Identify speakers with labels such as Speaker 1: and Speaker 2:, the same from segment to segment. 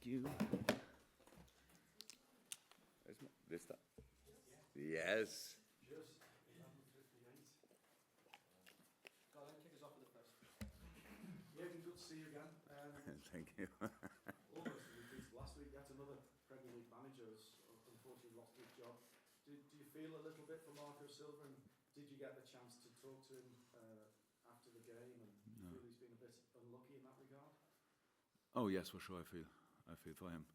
Speaker 1: you. This time. Yes.
Speaker 2: Just 11:58. Go on, kick us off with the first. Jurgen, good to see you again.
Speaker 1: Thank you.
Speaker 2: Almost as repeated last week, yet another Premier League manager has unfortunately lost his job. Do you feel a little bit for Marco Silva, and did you get the chance to talk to him after the game, and feel he's been a bit unlucky in that regard?
Speaker 1: Oh yes, for sure. I feel for him.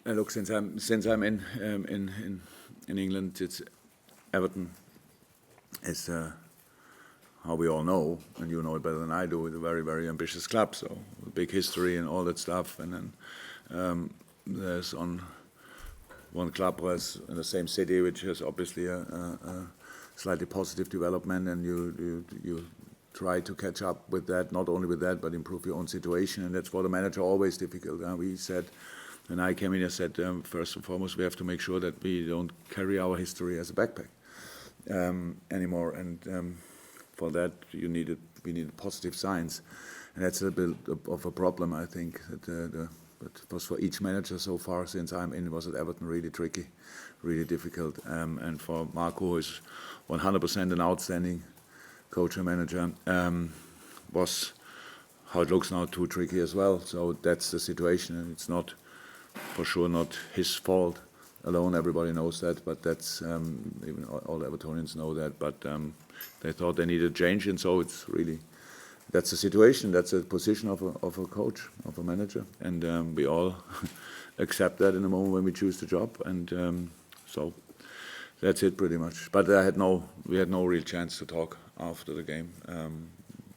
Speaker 1: Look, since I'm in England, it's Everton is how we all know, and you know it better than I do. It's a very, very ambitious club, so big history and all that stuff. And then there's on one club was in the same city, which has obviously a slightly positive development, and you try to catch up with that, not only with that, but improve your own situation, and that's for the manager always difficult. We said, when I came in, I said, first and foremost, we have to make sure that we don't carry our history as a backpack anymore, and for that we needed positive signs, and that's a bit of a problem, I think. But it was for each manager so far since I'm in, was at Everton really tricky, really difficult, and for Marco, who is 100% an outstanding coach and manager, was how it looks now too tricky as well. So that's the situation, and it's not, for sure, not his fault alone. Everybody knows that, but that's even all Evertonians know that. But they thought they needed change, and so it's really, that's the situation. That's a position of a coach, of a manager, and we all accept that in the moment when we choose the job, and so that's it pretty much. But we had no real chance to talk after the game.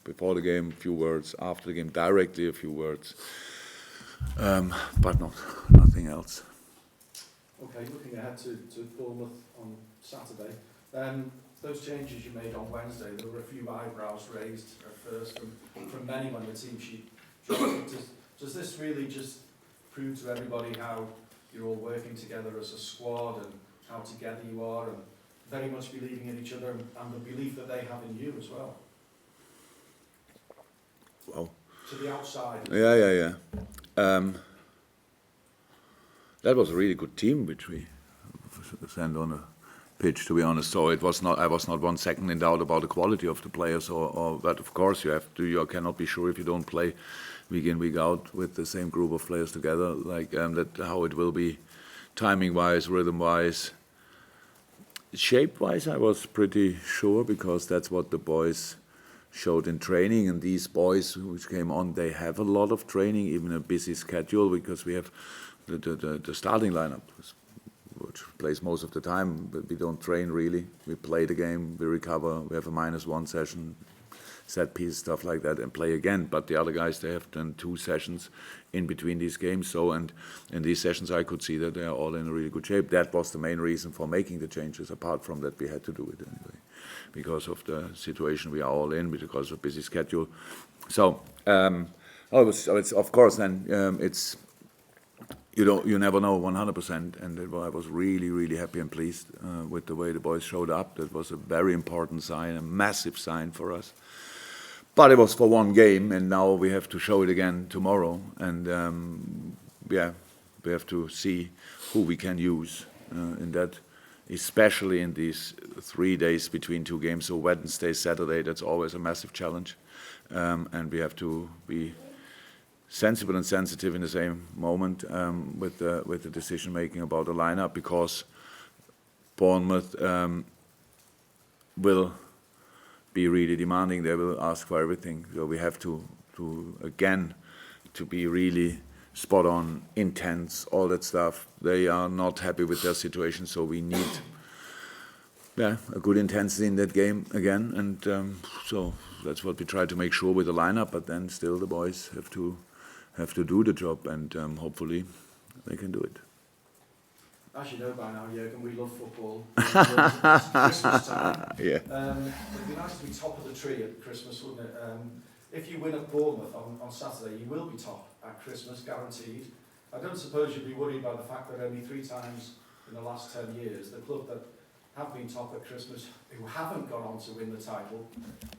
Speaker 1: Before the game, a few words. After the game, directly a few words. But nothing else.
Speaker 2: Okay, looking ahead to Bournemouth on Saturday. Those changes you made on Wednesday, there were a few eyebrows raised at first from many when the team sheet dropped. Does this really just prove to everybody how you're all working together as a squad, and how together you are, and very much believing in each other, and the belief that they have in you as well?
Speaker 1: Well,
Speaker 2: to the outside.
Speaker 1: Yeah. That was a really good team which we sent on a pitch, to be honest. So I was not 1 second in doubt about the quality of the players, but of course you cannot be sure if you don't play week in, week out with the same group of players together, like that, how it will be, timing wise, rhythm wise, shape wise. I was pretty sure, because that's what the boys showed in training, and these boys which came on, they have a lot of training, even a busy schedule, because we have the starting lineup, which plays most of the time, but we don't train really. We play the game, we recover, we have a -1 session, set piece, stuff like that, and play again. But the other guys, they have done 2 sessions in between these games. So, and in these sessions, I could see that they are all in a really good shape. That was the main reason for making the changes. Apart from that, we had to do it anyway, because of the situation we are all in, because of busy schedule. So, it's of course then it's. You never know 100%, and I was really, really happy and pleased with the way the boys showed up. That was a very important sign, a massive sign for us. But it was for 1 game, and now we have to show it again tomorrow. And we have to see who we can use in that, especially in these 3 days between 2 games. So Wednesday, Saturday, that's always a massive challenge, and we have to be sensible and sensitive in the same moment with the decision making about the lineup, because Bournemouth will be really demanding. They will ask for everything. So we have to be really spot on, intense, all that stuff. They are not happy with their situation, so we need a good intensity in that game again. And so that's what we try to make sure with the lineup. But then still the boys have to do the job, and hopefully they can do it.
Speaker 2: As you know by now, Jurgen, we love football. It's Christmas time.
Speaker 1: Yeah.
Speaker 2: It'd be nice to be top of the tree at Christmas, wouldn't it? If you win at Bournemouth on Saturday, you will be top at Christmas, guaranteed. I don't suppose you'd be worried by the fact that only 3 times in the last 10 years, the club that have been top at Christmas, who haven't gone on to win the title,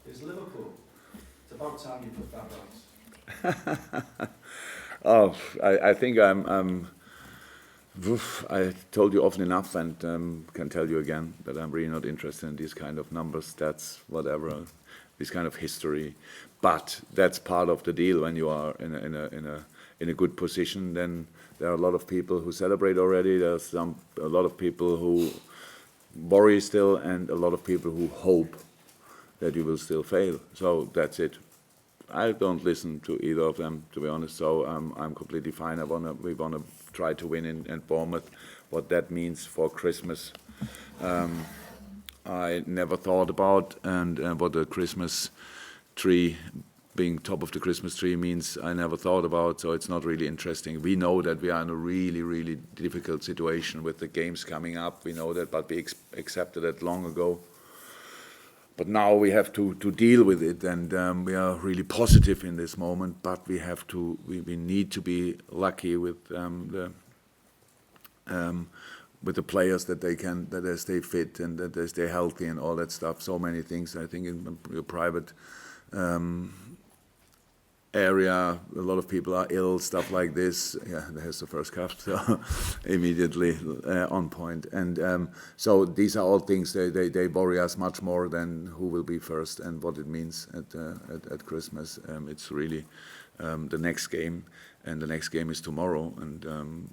Speaker 2: is Liverpool. It's about time you put that right.
Speaker 1: Oh, I think I told you often enough, and can tell you again that I'm really not interested in these kind of numbers, stats, whatever, this kind of history. But that's part of the deal. When you are in a good position, then there are a lot of people who celebrate already. There's a lot of people who worry still, and a lot of people who hope that you will still fail. So that's it. I don't listen to either of them, to be honest. So I'm completely fine. We wanna try to win in Bournemouth. What that means for Christmas, I never thought about, and what the Christmas tree, being top of the Christmas tree, means I never thought about. So it's not really interesting. We know that we are in a really, really difficult situation with the games coming up. We know that, but we accepted it long ago. But now we have to deal with it, and we are really positive in this moment. But we have to, we need to be lucky with the players, that they stay fit and that they stay healthy and all that stuff. So many things. I think in your private area, a lot of people are ill, stuff like this. Yeah, there's the first cup, so immediately on point. And so these are all things they worry us much more than who will be first and what it means at Christmas. It's really the next game, and the next game is tomorrow, and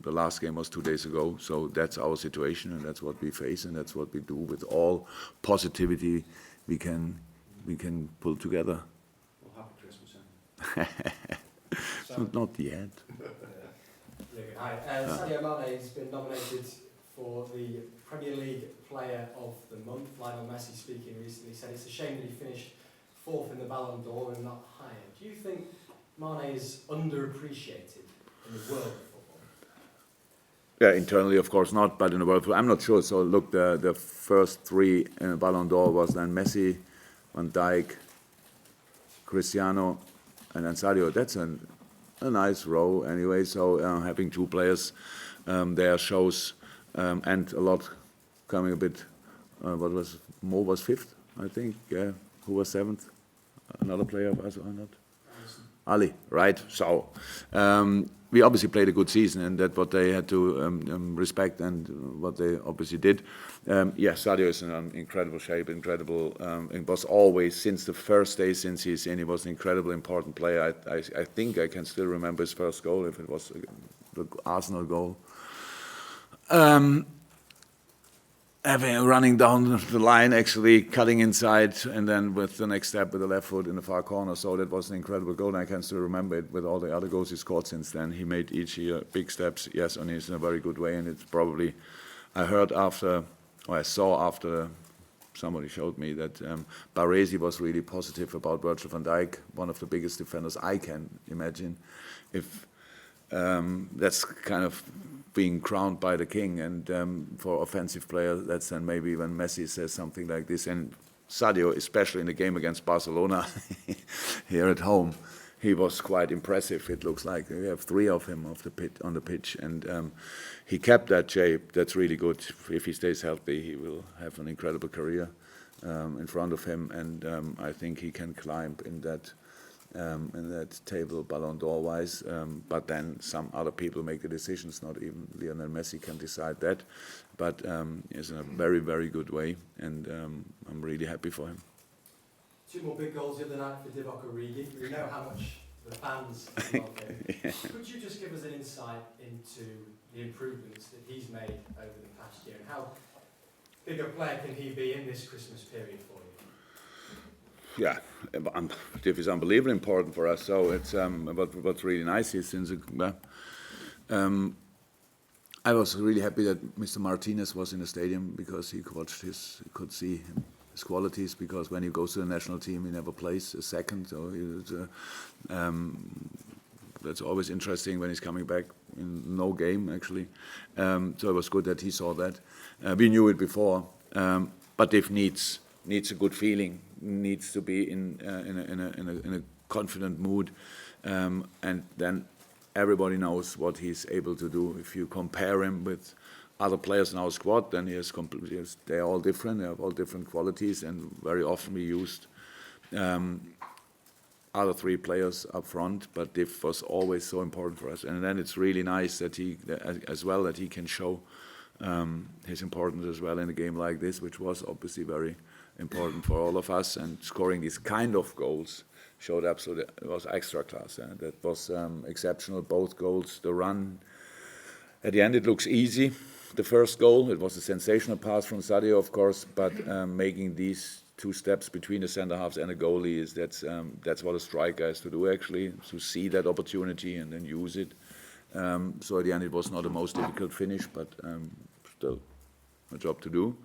Speaker 1: the last game was 2 days ago. So that's our situation, and that's what we face, and that's what we do with all positivity we can pull together. Not yet.
Speaker 3: Hi, Sadio Mane has been nominated for the Premier League Player of the Month. Lionel Messi, speaking recently, said it's a shame that he finished fourth in the Ballon d'Or and not higher. Do you think Mane is underappreciated in the world of football?
Speaker 1: Yeah, internally, of course not, but in the world, I'm not sure. So look, the first three Ballon d'Or was then Messi, Van Dijk, Cristiano, and then Sadio. That's a nice row anyway. So having two players there shows, and a lot coming a bit. Mo was fifth, I think. Yeah, who was seventh? Another player was or not? Ali, right? So we obviously played a good season, and that's what they had to respect, and what they obviously did. Yes, Sadio is in incredible shape, incredible. It was always, since the first day since he's in, he was an incredibly important player. I think I can still remember his first goal, if it was the Arsenal goal. Running down the line, actually cutting inside, and then with the next step with the left foot in the far corner. So that was an incredible goal, and I can still remember it with all the other goals he scored since then. He made each year big steps, yes, and he's in a very good way. And it's probably, I saw after somebody showed me that Baresi was really positive about Virgil van Dijk, one of the biggest defenders I can imagine. If that's kind of being crowned by the king, and for offensive players, that's then maybe when Messi says something like this. And Sadio, especially in the game against Barcelona here at home, he was quite impressive. It looks like we have three of him on the pitch, and he kept that shape. That's really good. If he stays healthy, he will have an incredible career in front of him, and I think he can climb in that table, Ballon d'Or wise, but then some other people make the decisions. Not even Lionel Messi can decide that, but he's in a very, very good way, and I'm really happy for him.
Speaker 3: Two more big goals the other night for Divock Origi. We know how much the fans love him. Yeah. Could you just give us an insight into the improvements that he's made over the past year, and how big a player can he be in this Christmas period for you?
Speaker 1: Yeah, Div is unbelievably important for us. So it's what's really nice is since I was really happy that Mr. Martinez was in the stadium, because he could see his qualities. Because when he goes to the national team, he never plays a second. So that's always interesting when he's coming back in no game actually. So it was good that he saw that. We knew it before, but Div needs a good feeling, needs to be in a confident mood, and then everybody knows what he's able to do. If you compare him with other players in our squad, then they're all different. They have all different qualities, and very often we used other three players up front, but Div was always so important for us. And then it's really nice that he can show his importance as well in a game like this, which was obviously very important for all of us. And scoring these kind of goals showed absolutely, it was extra class. Yeah? That was exceptional. Both goals, the run. At the end, it looks easy. The first goal, it was a sensational pass from Sadio, of course, but making these 2 steps between the centre halves and a goalie that's what a striker has to do, actually, to see that opportunity and then use it. So at the end, it was not the most difficult finish, but still a job to do.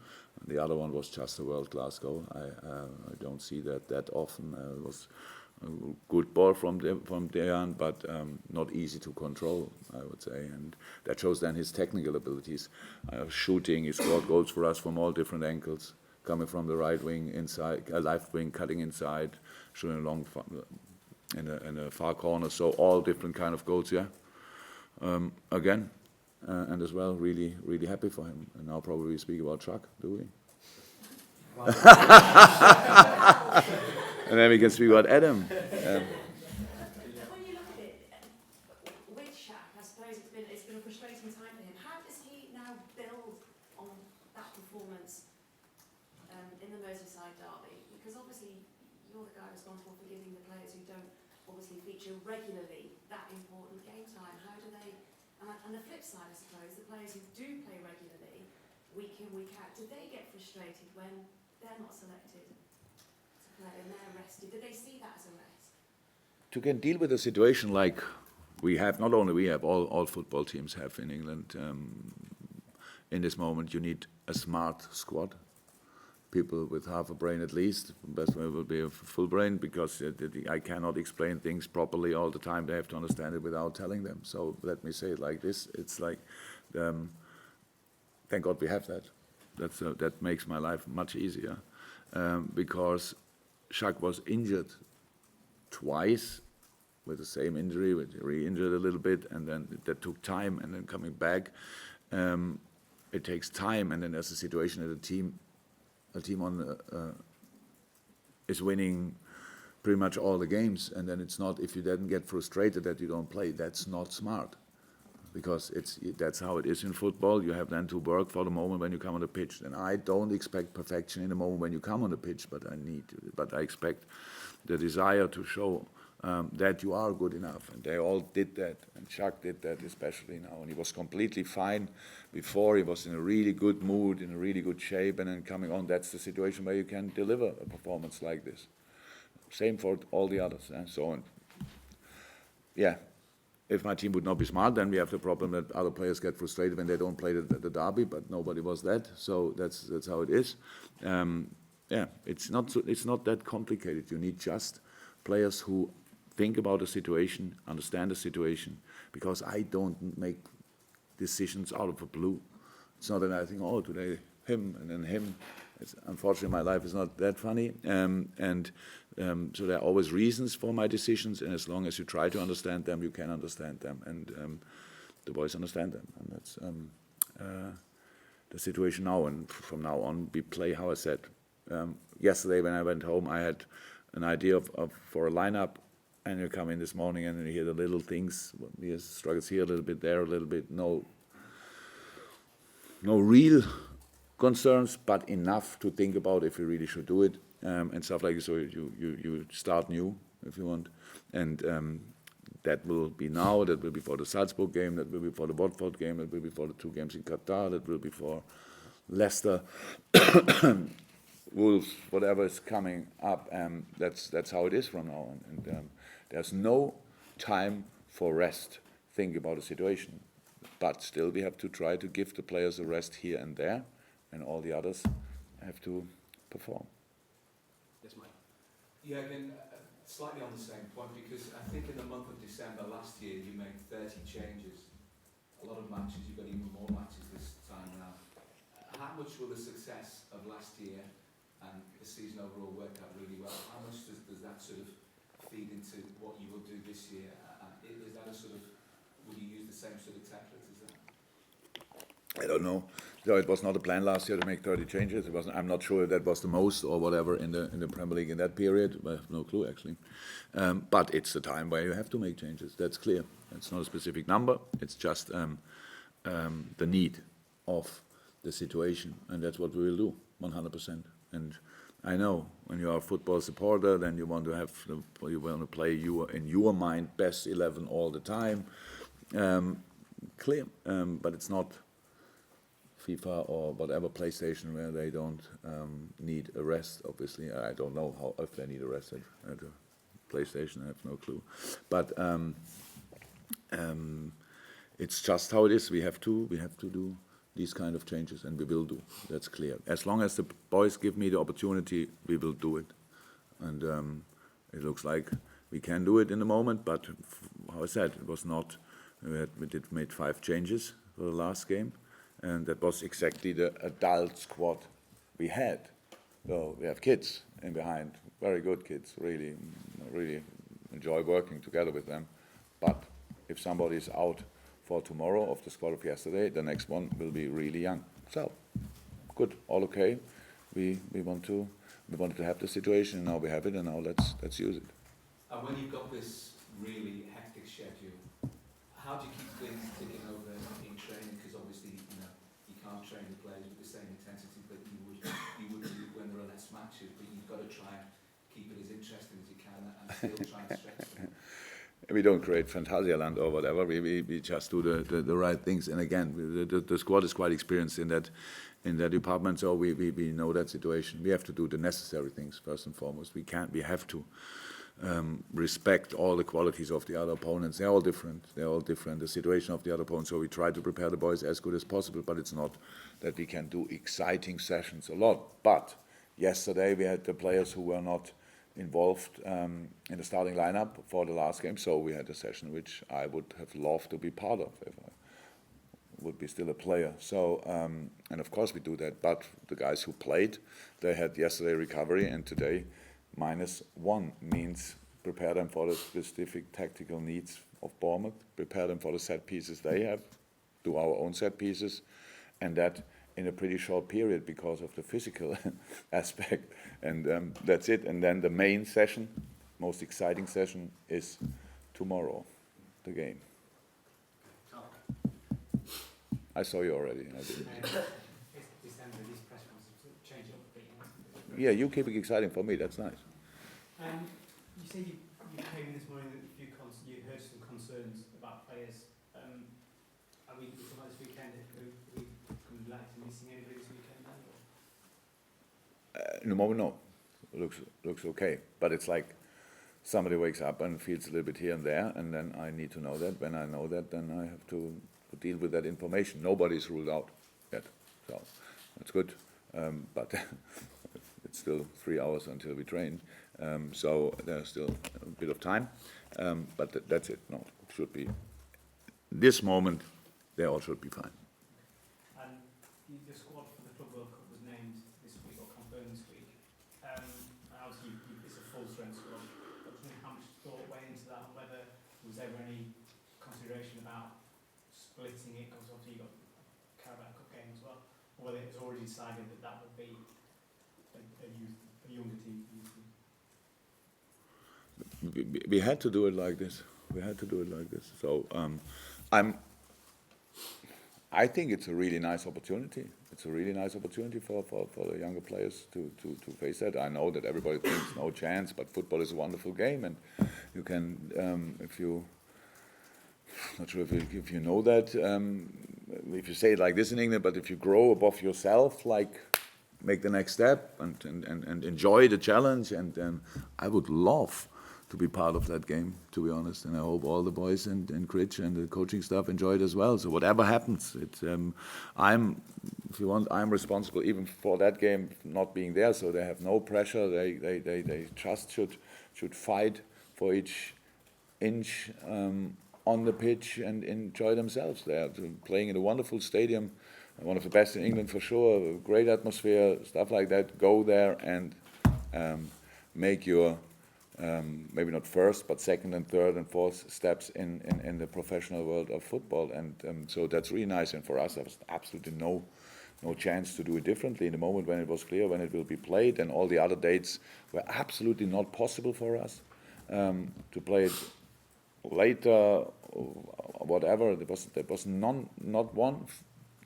Speaker 1: The other one was just a world-class goal. I don't see that often. It was a good ball from Dejan, but not easy to control, I would say. And that shows then his technical abilities. Shooting, he scored goals for us from all different angles, coming from the right wing, inside, left wing, cutting inside, shooting along in a far corner. So all different kind of goals, yeah. Again, and as well, really, really happy for him. And now probably we speak about Chuck, do we? And then we can speak about Adam.
Speaker 4: When you look at it, with Shaq, I suppose it's been a frustrating time for him. How does he now build on that performance in the Merseyside derby? Because obviously you're the guy responsible for giving the players who don't obviously feature regularly that important game time. How do they? And the flip side, I suppose, the players who do play regularly, week in, week out, do they get frustrated when they're not selected to play and they're rested? Do they see that as a rest?
Speaker 1: To can deal with a situation like we have, not only we have, all football teams have in England, in this moment you need a smart squad. People with half a brain at least. Best way will be a full brain, because I cannot explain things properly all the time. They have to understand it without telling them. So let me say it like this. It's like, thank God we have that. That makes my life much easier, because Shaq was injured twice with the same injury, re-injured a little bit, and then that took time, and then coming back, it takes time, and then there's a situation that a team is winning pretty much all the games, and then it's not, if you then get frustrated that you don't play, that's not smart, because that's how it is in football. You have then to work for the moment when you come on the pitch, and I don't expect perfection in the moment when you come on the pitch, but I expect the desire to show that you are good enough, and they all did that, and Chuck did that especially now, and he was completely fine before. He was in a really good mood, in a really good shape, and then coming on, that's the situation where you can deliver a performance like this. Same for all the others, and so on. Yeah, if my team would not be smart, then we have the problem that other players get frustrated when they don't play the derby, but nobody was that, so that's how it is. Yeah, it's not that complicated. You need just players who think about the situation, understand the situation, because I don't make decisions out of the blue. It's not that I think, oh, today him and then him. Unfortunately, my life is not that funny, so there are always reasons for my decisions, and as long as you try to understand them, you can understand them, and the boys understand them, and that's the situation now. And from now on, we play how I said. Yesterday, when I went home, I had an idea for a lineup, and you come in this morning and you hear the little things. He struggles here a little bit, there a little bit. No real concerns, but enough to think about if we really should do it, and stuff like this. So you start new if you want, and that will be now. That will be for the Salzburg game. That will be for the Watford game. That will be for the 2 games in Qatar. That will be for Leicester. Wolves, whatever is coming up, that's how it is from now on. And there's no time for rest. Think about the situation, but still we have to try to give the players a rest here and there, and all the others have to perform.
Speaker 5: Yes, Mike. Jurgen, slightly on the same point, because I think in the month of December last year you made 30 changes. A lot of matches. You've got even more matches this time now. How much will the success of last year and the season overall work out really well? How much does that sort of feed into what you will do this year? Is that a sort of, would you use the same sort of template as that?
Speaker 1: I don't know. So it was not a plan last year to make 30 changes. It wasn't, I'm not sure if that was the most or whatever in the Premier League in that period. I have no clue actually. But it's the time where you have to make changes. That's clear. It's not a specific number. It's just the need of the situation, and that's what we will do 100%. And I know when you are a football supporter, then you want to play in your mind best 11 all the time. Clear, but it's not FIFA or whatever PlayStation where they don't need a rest. Obviously, I don't know how if they need a rest at a PlayStation. I have no clue, but it's just how it is. We have to do these kind of changes, and we will do. That's clear. As long as the boys give me the opportunity, we will do it. And it looks like we can do it in the moment. But how I said, it was not. We did made 5 changes for the last game, and that was exactly the adult squad we had. So we have kids in behind, very good kids. Really enjoy working together with them. But if somebody is out for tomorrow of the squad of yesterday, the next one will be really young. So good, all okay. We wanted to have the situation, and now we have it, and now let's use it.
Speaker 5: And when you've got this really hectic schedule, how do you keep things ticking over in training? Because obviously, you can't train the players with the same intensity that you would do when there are less matches. But you've got to try and keep it as interesting as you can, and still try and stretch them.
Speaker 1: We don't create Phantasialand or whatever. We just do the right things. And again, the squad is quite experienced in that department, so we know that situation. We have to do the necessary things first and foremost. We have to respect all the qualities of the other opponents. They're all different. The situation of the other opponents. So we try to prepare the boys as good as possible. But it's not that we can do exciting sessions a lot. But yesterday we had the players who were not involved in the starting lineup for the last game, so we had a session which I would have loved to be part of if I would be still a player. So and of course we do that, but the guys who played, they had yesterday recovery, and today -1 means prepare them for the specific tactical needs of Bournemouth, prepare them for the set pieces they have, do our own set pieces, and that in a pretty short period because of the physical aspect, and that's it. And then the main session, most exciting session, is tomorrow, the game. I saw you already. I didn't.
Speaker 3: December, these press conferences change it up a bit.
Speaker 1: Yeah, you keep it exciting for me. That's nice.
Speaker 3: You said you came in this morning that you heard some concerns about players. Are we talking about this weekend? Are we likely missing anybody this weekend?
Speaker 1: In the moment, no. It looks okay. But it's like somebody wakes up and feels a little bit here and there, and then I need to know that. When I know that, then I have to deal with that information. Nobody's ruled out yet, so that's good. But it's still 3 hours until we train, so there's still a bit of time. But that's it. No, it should be. This moment, they all should be fine.
Speaker 3: And the squad for the Club World Cup was named this week, or confirmed this week. Obviously, it's a full-strength squad. But do you know how much thought went into that, and whether was there any consideration about splitting it, because obviously you got Carabao Cup game as well, or whether it was already decided that that would be a younger team?
Speaker 1: We had to do it like this. So I think it's a really nice opportunity. It's a really nice opportunity for the younger players to face that. I know that everybody thinks no chance, but football is a wonderful game, and you can, not sure if you know that, if you say it like this in England, but if you grow above yourself, like make the next step and enjoy the challenge, and I would love to be part of that game, to be honest, and I hope all the boys and Critch and the coaching staff enjoy it as well. So whatever happens, I'm responsible even for that game not being there, so they have no pressure. They just should fight for each inch on the pitch and enjoy themselves. They are playing in a wonderful stadium, one of the best in England for sure, great atmosphere, stuff like that. Go there and make your maybe not first, but second and third and fourth steps in the professional world of football. And so that's really nice. And for us, there was absolutely no chance to do it differently. In the moment when it was clear when it will be played, and all the other dates were absolutely not possible for us to play it later or whatever. There was not one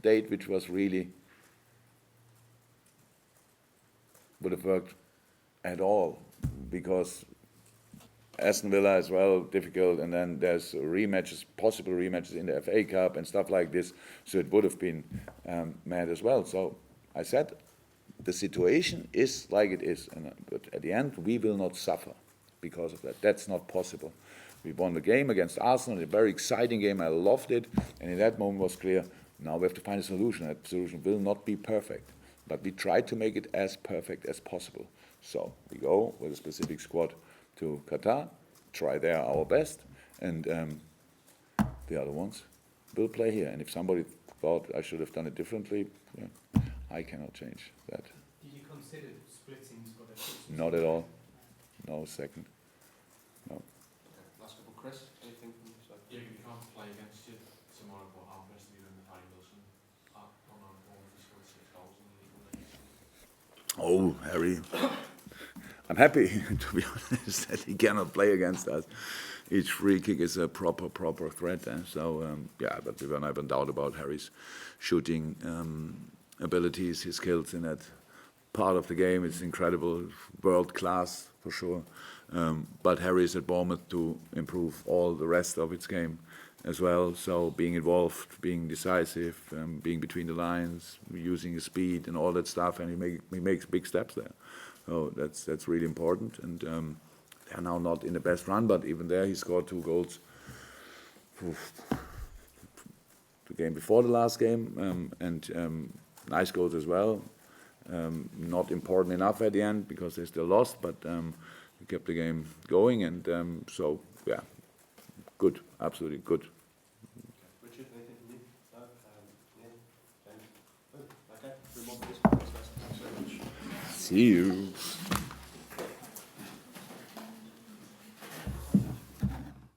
Speaker 1: date which was really would have worked at all, because Aston Villa as well, difficult, and then there's rematches, possible rematches in the FA Cup and stuff like this, so it would have been mad as well. So I said, the situation is like it is, but at the end we will not suffer because of that. That's not possible. We won the game against Arsenal, a very exciting game, I loved it, and in that moment was clear, now we have to find a solution. That solution will not be perfect, but we try to make it as perfect as possible. So we go with a specific squad to Qatar, try there our best, and the other ones will play here. And if somebody thought I should have done it differently, yeah, I cannot change that.
Speaker 3: Did you consider splitting squad?
Speaker 1: Not at all. No second. No.
Speaker 5: Okay, last couple, Chris, anything from your side?
Speaker 6: Jurgen, we can't play against you tomorrow, but how impressed are you in Harry Wilson? On our ball, he scored 6 goals in the league.
Speaker 1: Oh, Harry. I'm happy, to be honest, that he cannot play against us. Each free kick is a proper threat. So, yeah, but we were never in doubt about Harry's shooting abilities, his skills in that part of the game. It's incredible, world class for sure. But Harry is at Bournemouth to improve all the rest of its game as well. So being involved, being decisive, being between the lines, using his speed and all that stuff, and he makes big steps there. So that's really important. And they are now not in the best run, but even there he scored 2 goals. The game before the last game, and nice goals as well. Not important enough at the end because they still lost, but we kept the game going, and so yeah, good, absolutely good.
Speaker 7: Richard, anything from you? No? Yeah? James? Oh, okay. We'll move on to this one. Thanks very much.
Speaker 1: See you.